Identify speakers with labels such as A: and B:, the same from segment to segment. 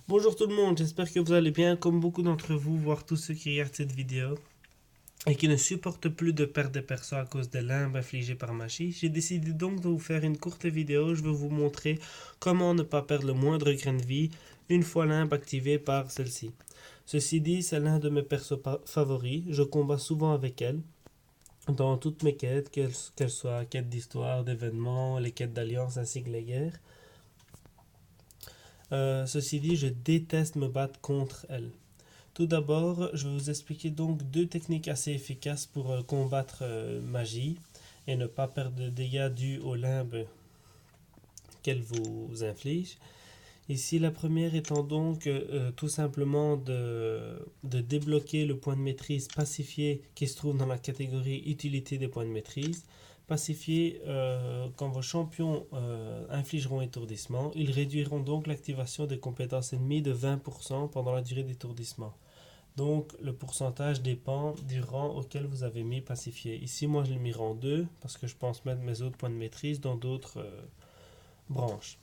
A: Bonjour tout le monde, j'espère que vous allez bien. Comme beaucoup d'entre vous, voire tous ceux qui regardent cette vidéo et qui ne supportent plus de perdre des persos à cause des limbes infligées par magie, j'ai décidé donc de vous faire une courte vidéo. Je vais vous montrer comment ne pas perdre le moindre grain de vie une fois limbe activée par celle-ci. Ceci dit, c'est l'un de mes persos favoris. Je combats souvent avec elle dans toutes mes quêtes, qu'elles soient quêtes d'histoire, d'événements, les quêtes d'alliance ainsi que les guerres. Ceci dit, je déteste me battre contre elle. Tout d'abord, je vais vous expliquer donc deux techniques assez efficaces pour combattre magie et ne pas perdre de dégâts dus aux limbes qu'elle vous inflige. Ici, la première étant donc tout simplement de débloquer le point de maîtrise pacifié qui se trouve dans la catégorie utilité des points de maîtrise. Pacifié, quand vos champions infligeront étourdissement, ils réduiront donc l'activation des compétences ennemies de 20% pendant la durée d'étourdissement. Donc le pourcentage dépend du rang auquel vous avez mis pacifié. Ici, moi je l'ai mis rang 2 parce que je pense mettre mes autres points de maîtrise dans d'autres branches.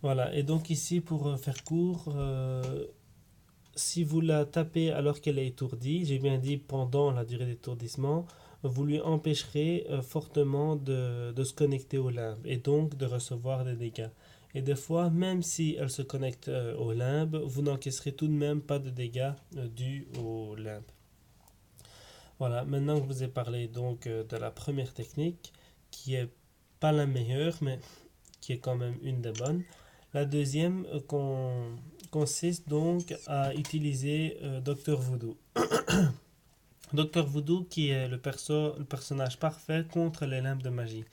A: Voilà, et donc ici, pour faire court, si vous la tapez alors qu'elle est étourdie, j'ai bien dit pendant la durée d'étourdissement, vous lui empêcherez fortement de se connecter au limbe et donc de recevoir des dégâts. Et des fois, même si elle se connecte au limbe, vous n'encaisserez tout de même pas de dégâts dus au limbe. Voilà, maintenant que je vous ai parlé donc de la première technique, qui est pas la meilleure, mais qui est quand même une des bonnes. La deuxième consiste donc à utiliser Dr Voodoo. Dr Voodoo qui est le personnage parfait contre les limbes de magie.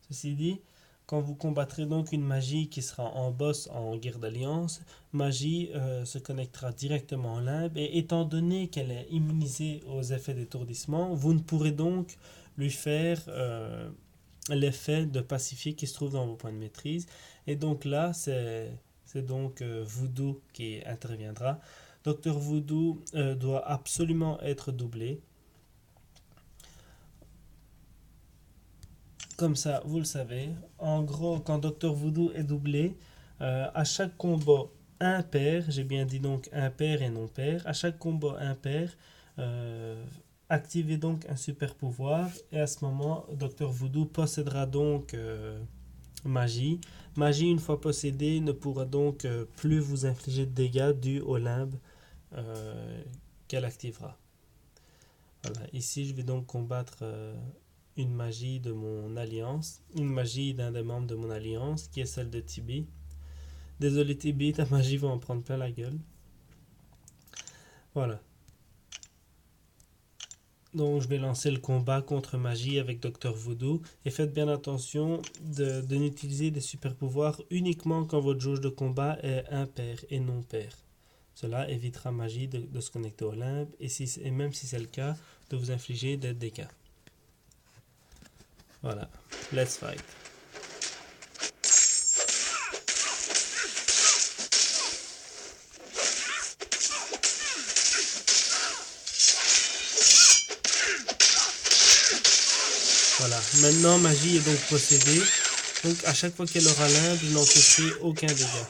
A: Ceci dit, quand vous combattrez donc une magie qui sera en boss en guerre d'alliance, magie se connectera directement en limbe et étant donné qu'elle est immunisée aux effets d'étourdissement, vous ne pourrez donc lui faire l'effet de pacifier qui se trouve dans vos points de maîtrise. Et donc là, c'est donc Voodoo qui interviendra. Docteur Voodoo doit absolument être doublé. Comme ça, vous le savez. En gros, quand Docteur Voodoo est doublé, à chaque combat impair, j'ai bien dit donc impair et non pair, à chaque combat impair, activez donc un super pouvoir et à ce moment, Docteur Voodoo possédera donc magie. Magie, une fois possédée, ne pourra donc plus vous infliger de dégâts dus au limbe qu'elle activera. Voilà. Ici, je vais donc combattre une magie de mon alliance, une magie d'un des membres de mon alliance, qui est celle de Tibi. Désolé Tibi, ta magie va en prendre plein la gueule. Voilà. Donc je vais lancer le combat contre magie avec Dr Voodoo et faites bien attention de n'utiliser des super pouvoirs uniquement quand votre jauge de combat est impair et non pair. Cela évitera magie de se connecter au limbe et même si c'est le cas, de vous infliger des dégâts. Voilà, let's fight. Voilà, maintenant magie est donc possédée. Donc à chaque fois qu'elle aura limbe, je n'encaisserai aucun dégât.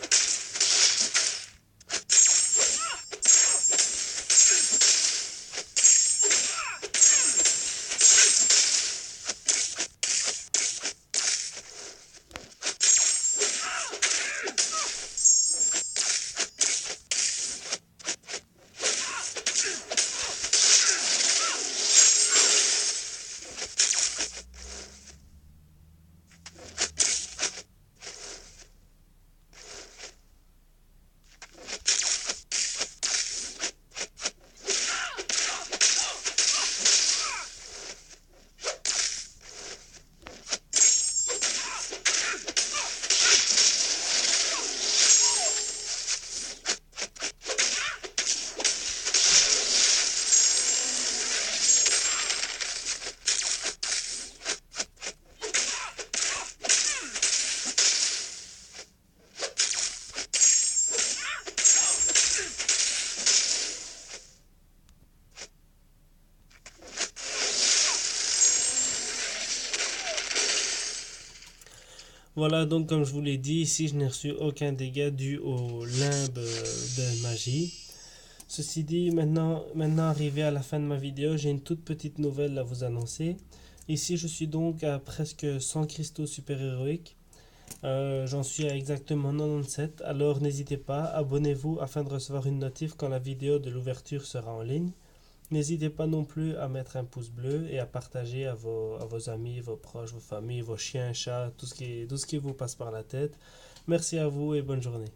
A: Voilà, donc comme je vous l'ai dit, ici je n'ai reçu aucun dégât dû au limbe de magie. Ceci dit, maintenant arrivé à la fin de ma vidéo, j'ai une toute petite nouvelle à vous annoncer. Ici je suis donc à presque 100 cristaux super-héroïques. J'en suis à exactement 97, alors n'hésitez pas, abonnez-vous afin de recevoir une notif quand la vidéo de l'ouverture sera en ligne. N'hésitez pas non plus à mettre un pouce bleu et à partager à vos amis, vos proches, vos familles, vos chiens, chats, tout ce qui vous passe par la tête. Merci à vous et bonne journée.